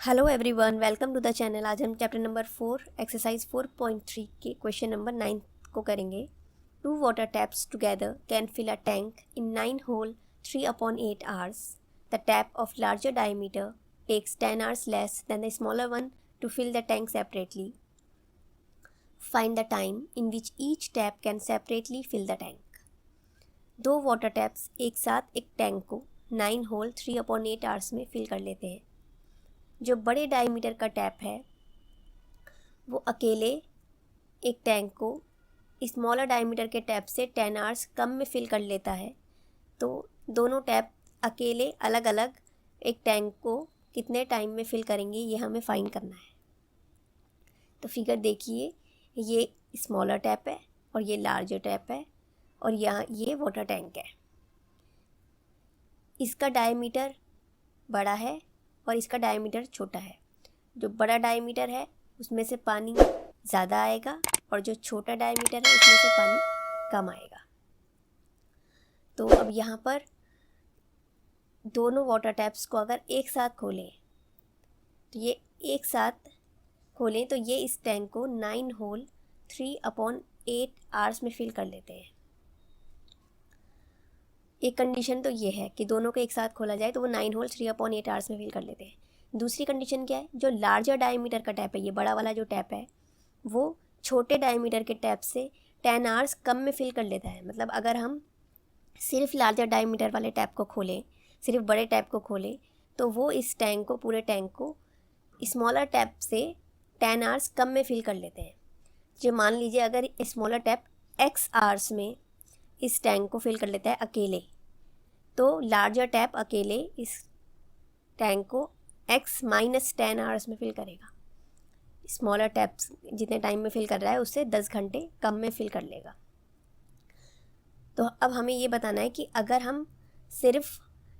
Hello everyone, welcome to the channel. आज हम chapter number 4 exercise 4.3 के क्वेश्चन नंबर 9 को करेंगे। 2 water taps together can fill a tank in 9 whole 3/8 hours. The tap of larger diameter takes 10 hours less than the smaller one to fill the tank separately. Find the time in which each tap can separately fill the tank. 2 water taps एक साथ एक tank को 9 whole 3/8 hours में fill कर लेते हैं। जो बड़े डायमीटर का टैप है वो अकेले एक टैंक को स्मॉलर डायमीटर के टैप से 10 आवर्स कम में फिल कर लेता है। तो दोनों टैप अकेले अलग अलग एक टैंक को कितने टाइम में फिल करेंगे ये हमें फाइंड करना है। तो फिगर देखिए, ये स्मॉलर टैप है और ये लार्जर टैप है और यहाँ ये वाटर टैंक है। इसका डायमीटर बड़ा है और इसका डायमीटर छोटा है। जो बड़ा डायमीटर है उसमें से पानी ज़्यादा आएगा और जो छोटा डायमीटर है उसमें से पानी कम आएगा। तो अब यहाँ पर दोनों वाटर टैप्स को अगर एक साथ खोलें तो ये एक साथ खोलें तो ये इस टैंक को 9 होल 3/8 आवर्स में फिल कर लेते हैं। एक कंडीशन तो ये है कि दोनों को एक साथ खोला जाए तो वो 9 होल 3/8 आवर्स में फिल कर लेते हैं। दूसरी कंडीशन क्या है, जो लार्जर डायमीटर का टैप है, ये बड़ा वाला जो टैप है वो छोटे डायमीटर के टैप से 10 आवर्स कम में फिल कर लेता है। मतलब अगर हम सिर्फ लार्जर डायमीटर वाले टैप को खोलें, सिर्फ बड़े टैप को खोलें, तो वो इस टैंक को, पूरे टैंक को स्मॉलर टैप से 10 आवर्स कम में फिल कर लेते हैं। जो मान लीजिए अगर स्मॉलर टैप x आवर्स में इस टैंक को फिल कर लेता है अकेले, तो लार्जर टैप अकेले इस टैंक को x - 10 आवर्स में फिल करेगा। स्मॉलर टैप जितने टाइम में फिल कर रहा है उससे 10 घंटे कम में फिल कर लेगा। तो अब हमें ये बताना है कि अगर हम सिर्फ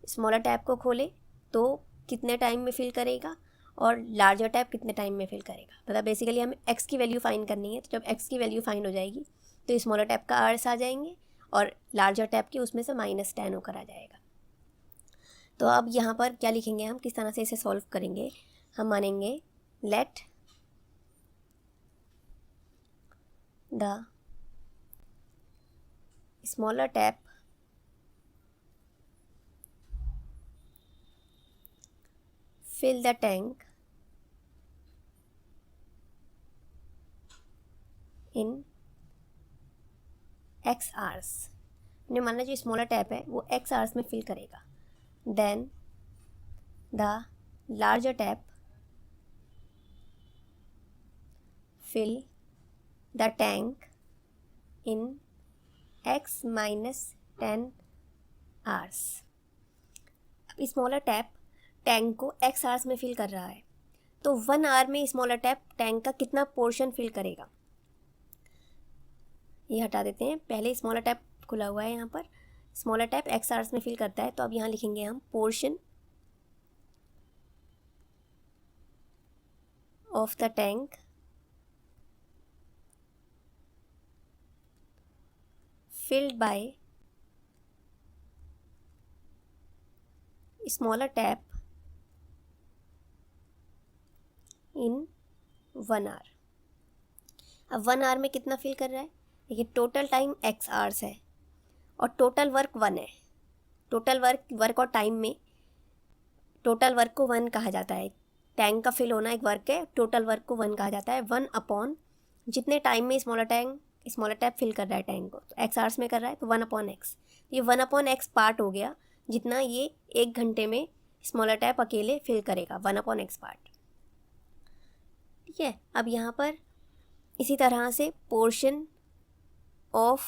स्मॉलर टैप को खोलें तो कितने टाइम में फिल करेगा और लार्जर टैप कितने टाइम में फिल करेगा। मतलब बेसिकली हमें x की वैल्यू फाइंड करनी है। तो जब x की वैल्यू फाइंड हो जाएगी तो स्मॉलर टैप का आवर्स आ जाएंगे और लार्जर टैप की उसमें से -10 होकर आ जाएगा। तो अब यहाँ पर क्या लिखेंगे, हम किस तरह से इसे सॉल्व करेंगे। हम मानेंगे let the smaller tap fill the tank in x hours। हमने माना जो स्मॉलर टैप है वो x आवर्स में फिल करेगा। Then the larger tap fill the tank in x - 10 hours। अब स्मॉलर टैप टैंक को x आवर्स में फिल कर रहा है, तो 1 आवर में स्मॉलर टैप टैंक का कितना पोर्शन फिल करेगा ये हटा देते हैं। पहले स्मॉलर टैप खुला हुआ है, यहाँ पर स्मॉलर टैप x आवर्स में फिल करता है। तो अब यहाँ लिखेंगे हम portion of the tank filled by smaller tap in 1 hour। अब 1 आवर में कितना फिल कर रहा है, देखिए टोटल टाइम x आवर्स है और टोटल वर्क 1 है। टोटल वर्क और टाइम में टोटल वर्क को 1 कहा जाता है। टैंक का फिल होना एक वर्क है, टोटल वर्क को 1 कहा जाता है। 1 अपॉन जितने टाइम में स्मॉलर टैप फिल कर रहा है टैंक को, तो x आवर्स में कर रहा है तो 1/x। ये 1/x पार्ट हो गया जितना ये 1 घंटे में स्मॉलर टैप अकेले फिल करेगा, 1/x पार्ट। ठीक है। अब यहाँ पर इसी तरह से portion of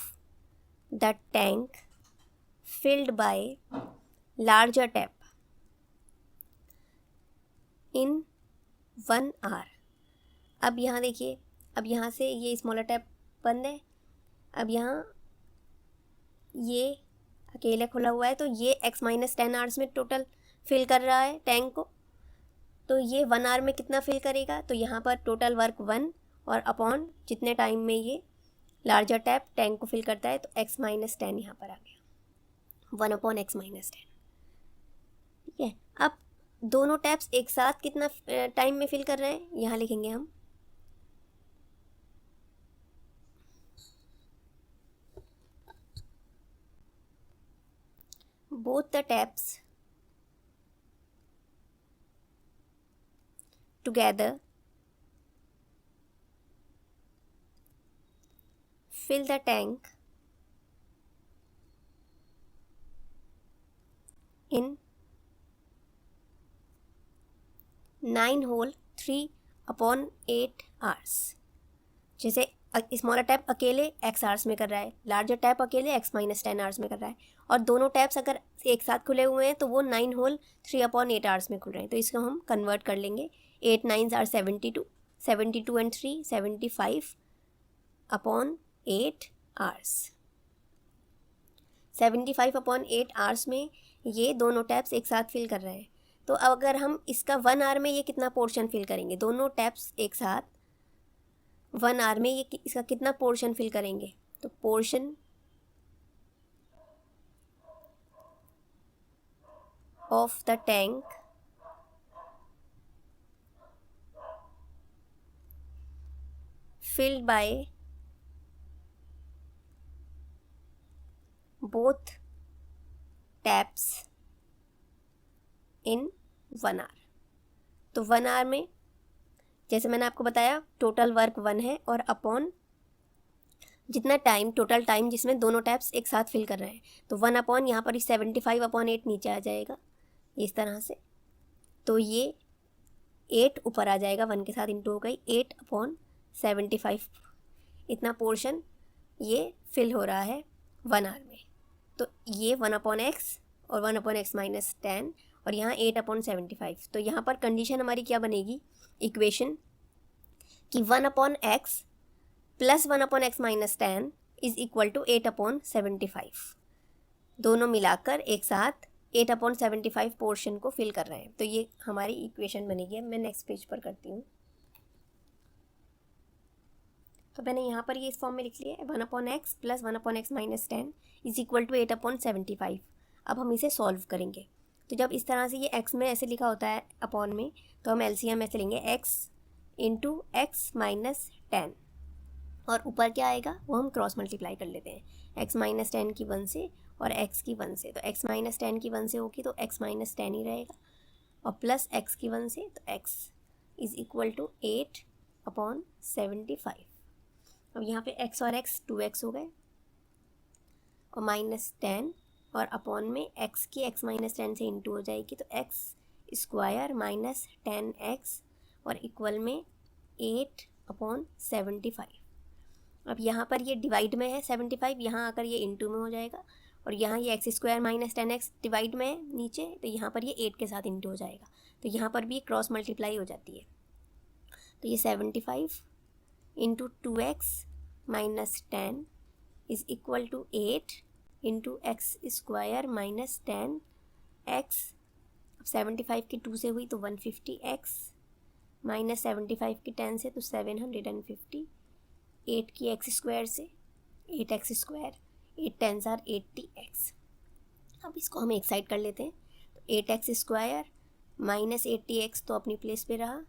the tank filled by larger tap in 1 hour. अब यहाँ देखिए, अब यहाँ से ये स्मॉलर टैप बंद है। अब यहाँ ये अकेले खुला हुआ है, तो ये x - 10 आवर्स में टोटल फिल कर रहा है टैंक को। तो ये 1 आवर में कितना फिल करेगा, तो यहाँ पर टोटल वर्क 1 और अपॉन जितने टाइम में ये लार्जर टैप टैंक को फिल करता है, तो x - 10 यहाँ पर आ गया, 1/x - 10। ठीक है। अब दोनों टैप्स एक साथ कितना टाइम में फिल कर रहे हैं, यहाँ लिखेंगे हम both the taps together fill the tank in 9 hole 3/8 hours। जैसे स्मॉलर टैप अकेले x आवर्स में कर रहा है, लार्जर टैप अकेले x-10 आवर्स में कर रहा है, और दोनों टैप्स अगर एक साथ खुले हुए हैं तो वो 9 होल 3/8 आवर्स में खुल रहे हैं। तो इसको हम कन्वर्ट कर लेंगे, 8 9s are 72, 72 and 3 75/8 hours. 75/8 hours में ये दोनों टैप्स एक साथ फिल कर रहे हैं। तो अगर हम इसका 1 आवर में ये कितना पोर्शन फिल करेंगे, दोनों टैप्स एक साथ 1 आवर में ये इसका कितना पोर्शन फिल करेंगे, तो portion of the tank filled by both taps in 1 hour। तो 1 आवर में जैसे मैंने आपको बताया टोटल वर्क 1 है, और अपॉन जितना टाइम, टोटल टाइम जिसमें दोनों टैप्स एक साथ फिल कर रहे हैं, तो 1 अपॉन यहाँ पर 75/8 नीचे आ जाएगा इस तरह से। तो ये 8 ऊपर आ जाएगा, 1 के साथ इंटू हो गई, 8/75 इतना पोर्शन ये फिल हो रहा है 1 आवर में। तो ये 1/x और 1/x-10 और यहाँ 8/75। तो यहाँ पर कंडीशन हमारी क्या बनेगी, इक्वेशन कि 1/x plus 1/x-10 is equal to 8/75। दोनों मिलाकर एक साथ 8/75 पोर्शन को फिल कर रहे हैं। तो ये हमारी इक्वेशन बनेगी। मैं नेक्स्ट पेज पर करती हूँ। तो मैंने यहाँ पर ये इस फॉर्म में लिख लिया है, 1/x plus 1/x-10 is equal to 8/75। अब हम इसे सॉल्व करेंगे। तो जब इस तरह से ये x में ऐसे लिखा होता है अपॉन में, तो हम एलसीएम ऐसे लेंगे, x इंटू x-10, और ऊपर क्या आएगा वो हम क्रॉस मल्टीप्लाई कर लेते हैं, x-10 की 1 से और x की 1 से। तो x-10 की 1 से होगी तो x-10 ही रहेगा, और प्लस x की 1 से तो x इज इक्वल टू 8/75। अब यहाँ पे x और x 2x हो गए, और -10 और अपॉन में x की x-10 से इंटू हो जाएगी, तो x स्क्वायर माइनस 10x और इक्वल में 8/75। अब यहाँ पर ये डिवाइड में है 75, यहाँ आकर ये इंटू में हो जाएगा, और यहाँ ये x square minus 10x divide में है नीचे, तो यहाँ पर ये 8 के साथ इंटू हो जाएगा। तो यहाँ पर भी क्रॉस मल्टीप्लाई हो जाती है। तो ये 75 into 2x minus 10 is equal to 8 into x square minus 10x। अब 75 की 2 से हुई तो 150x, माइनस 75 की 10 से तो 750, 8 की एक्स स्क्वायर से 8x square, 8 10s are 80x। अब इसको हम एक साइड कर लेते हैं। तो 8x स्क्वायर माइनस 80x तो अपनी प्लेस पे रहा,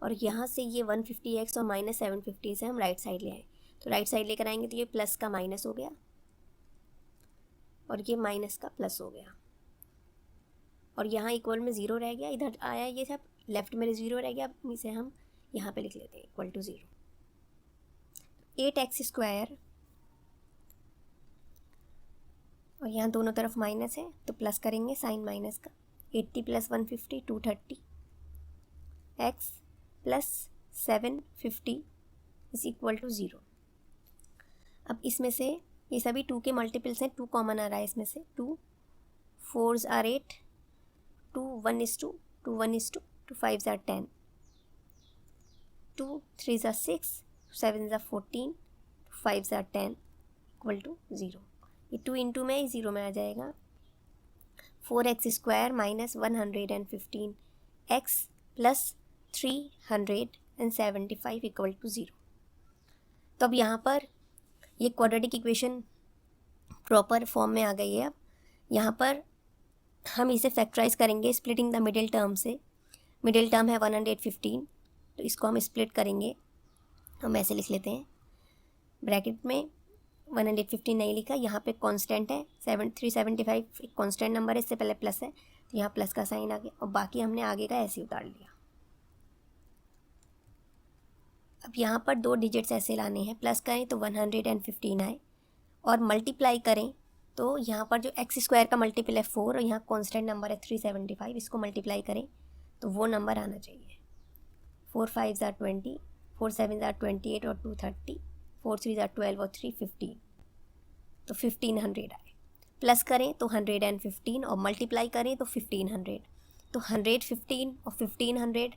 और यहाँ से ये 150x और माइनस 750 से हम राइट साइड ले आए। तो राइट साइड लेकर आएंगे तो ये प्लस का माइनस हो गया और ये माइनस का प्लस हो गया, और यहाँ इक्वल में 0 रह गया, इधर आया ये सब लेफ्ट में 0 रह गया। अब इसे हम यहाँ पे लिख लेते हैं इक्वल टू 0। 8x स्क्वायर और यहाँ दोनों तरफ माइनस है तो प्लस करेंगे साइन माइनस का, 80 plus 150 230 x plus 750 is equal to 0। अब इसमें से ये सभी 2 के मल्टीपल्स हैं, 2 कॉमन आ रहा है इसमें से, 2 4s are 8, 2 1 is 2, 2 1 is 2, 2 5s are 10, 2 3s are 6, 7s are 14, 5s are 10 equal to 0। ये 2 इंटू में 0 में आ जाएगा, 4x square minus 115 x plus 375 equal to 0। तो अब यहाँ पर ये क्वाड्रेटिक इक्वेशन प्रॉपर फॉर्म में आ गई है। अब यहाँ पर हम इसे फैक्टराइज करेंगे स्प्लिटिंग द मिडिल टर्म से। मिडिल टर्म है 115, तो इसको हम स्प्लिट करेंगे। हम ऐसे लिख लेते हैं, ब्रैकेट में 115 नहीं लिखा, यहाँ पे कांस्टेंट है 375, एक कांस्टेंट नंबर है, इससे पहले प्लस है तो यहाँ प्लस का साइन आ गया, और बाकी हमने आगे का ऐसे उतार लिया। अब यहाँ पर 2 डिजिट्स ऐसे लाने हैं, प्लस करें तो 115 आए, और मल्टीप्लाई करें तो यहाँ पर जो एक्स स्क्वायर का मल्टीपल है 4, और यहाँ कांस्टेंट नंबर है 375, इसको मल्टीप्लाई करें तो वो नंबर आना चाहिए। 4 5 ज़ार 20, 4 7 ज़ार 28 और 2 30, 4 3 ज़ार 12 और 3 15, तो 1500 आए। प्लस करें तो 115, और मल्टीप्लाई करें तो 1500, तो 115 और 1500,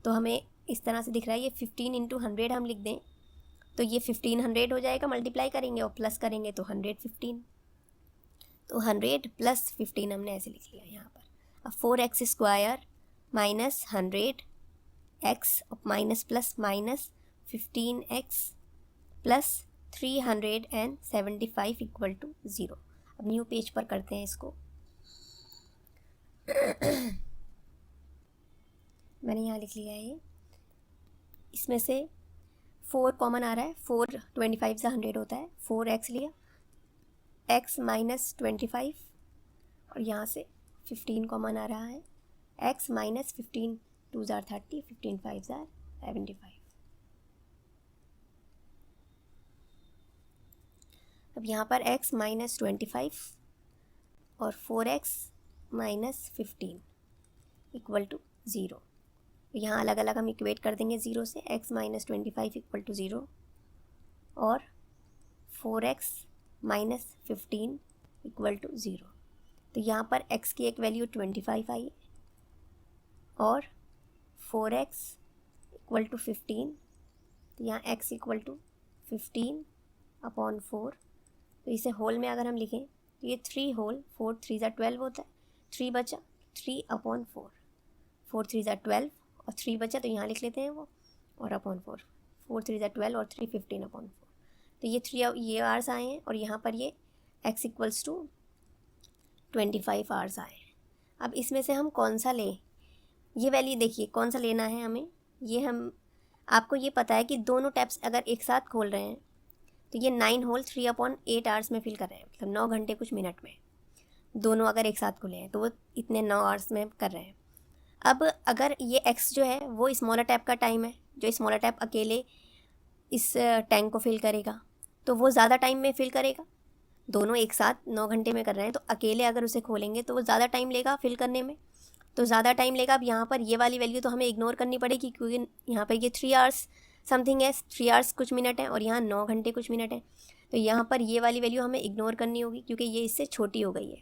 तो हमें इस तरह से दिख रहा है, ये 15 इंटू 100 हम लिख दें तो ये 1500 हो जाएगा। मल्टीप्लाई करेंगे और प्लस करेंगे तो 115, तो 100 प्लस 15 हमने ऐसे लिख लिया यहाँ पर। अब 4x square minus 100x minus plus minus 15x plus 375 equal to 0। अब न्यू पेज पर करते हैं इसको। मैंने यहाँ लिख लिया है ये, इसमें से 4 कॉमन आ रहा है, 4 25 से 100 होता है, 4x लिया, x माइनस 25, और यहाँ से 15 कॉमन आ रहा है, x माइनस 15 2 ज़ार 30, 15 5 ज़ार 75। अब यहाँ पर x माइनस 25 और 4x माइनस 15 इक्वल टू 0। यहाँ अलग अलग हम इक्वेट कर देंगे 0 से, x माइनस 25 इक्वल टू 0 और 4x माइनस 15 इक्वल टू 0। तो यहाँ पर x की एक वैल्यू 25 आई और 4x इक्वल टू 15, तो यहाँ x इक्वल टू 15 अपॉन 4। तो इसे होल में अगर हम लिखें तो ये 3 होल, 4 3 ज़ार 12 होता है, 3 बचा 3 अपॉन 4, 4 3 ज़ार 12 और 3 बचा तो यहाँ लिख लेते हैं वो, और अपॉन 4, 4 3 ज़ार 12 और 3 15 अपॉन 4। तो ये 3 ये आवर्स आए हैं, और यहाँ पर ये x इक्वल्स टू 25 आवर्स आए हैं। अब इसमें से हम कौन सा लें, ये वैल्यू देखिए कौन सा लेना है हमें। ये हम आपको ये पता है कि दोनों टैप्स अगर एक साथ खोल रहे हैं तो ये 9 होल 3/8 आवर्स में फिल कर रहे हैं, मतलब 9 घंटे कुछ मिनट में। दोनों अगर एक साथ खुले हैं तो वो इतने 9 आवर्स में कर रहे हैं। अब अगर ये x जो है वो स्मॉलर टैप का टाइम है, जो स्मॉलर टैप अकेले इस टैंक को फिल करेगा तो वो ज़्यादा टाइम में फिल करेगा। दोनों एक साथ 9 घंटे में कर रहे हैं, तो अकेले अगर उसे खोलेंगे तो वो ज़्यादा टाइम लेगा फिल करने में, तो ज़्यादा टाइम लेगा। अब यहाँ पर ये वाली वैल्यू तो हमें इग्नोर करनी पड़ेगी, क्योंकि यहाँ पर ये 3 आवर्स समथिंग है, 3 आवर्स कुछ मिनट है, और यहाँ 9 घंटे कुछ मिनट है, तो यहाँ पर ये वाली वैल्यू हमें इग्नोर करनी होगी क्योंकि ये इससे छोटी हो गई है।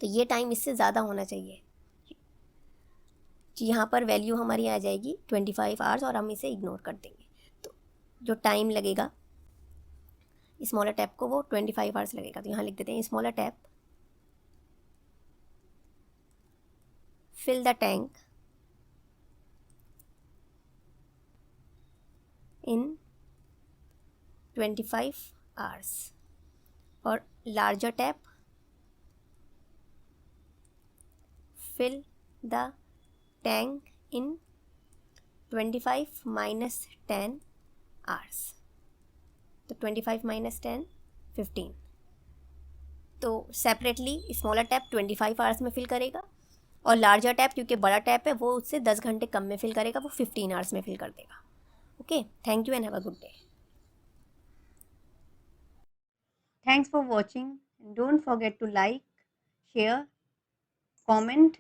तो ये टाइम इससे ज़्यादा होना चाहिए, यहाँ पर वैल्यू हमारी आ जाएगी 25 आवर्स, और हम इसे इग्नोर कर देंगे। तो जो टाइम लगेगा स्मॉलर टैप को वो 25 आवर्स लगेगा। तो यहाँ लिख देते हैं smaller tap fill the tank in 25 hours, और larger tap fill the tank in 25 minus 10 hours. तो 25 माइनस 10 15। तो सेपरेटली स्मॉलर टैप 25 आवर्स में फिल करेगा, और लार्जर टैप क्योंकि बड़ा टैप है वो उससे 10 घंटे कम में फिल करेगा, वो 15 आवर्स में फिल कर देगा। Okay, thank you and have a good day. Thanks for watching. Don't forget to like, share, comment